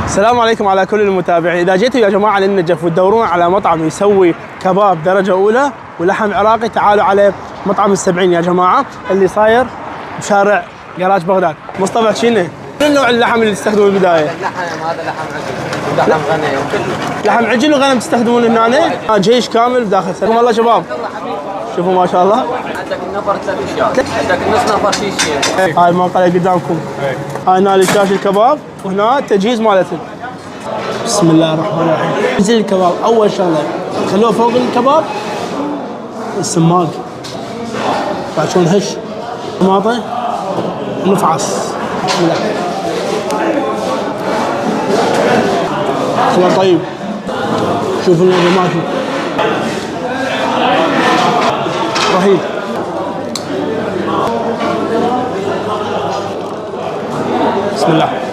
السلام عليكم على كل المتابعين. إذا جيتوا يا جماعة للنجف وتدورون على مطعم يسوي كباب درجة أولى ولحم عراقي، تعالوا على مطعم السبعين يا جماعة اللي صاير بشارع جراج بغداد. مصطفى شنو؟ شنو نوع اللحم اللي تستخدمونه بالبداية؟ اللحم هذا لحم عجل ولحم غنم وكل لحم عجل وغنم تستخدمون هنا؟ جيش كامل داخل. سلام الله شباب. شوفوا ما شاء الله. عندك النفر 3 اشياء، عندك النص نفر شيشين. هاي المنقلة قدامكم. هاي هنا شاش الكباب وهنا التجهيز مالته. بسم الله الرحمن الرحيم. تجهيز الكباب أول شغلة خلوه فوق الكباب السماق، بعد شلون هش طماطة نفعص. بسم الله. خلوه طيب. شوفوا يا جماعة رهيب. بسم الله.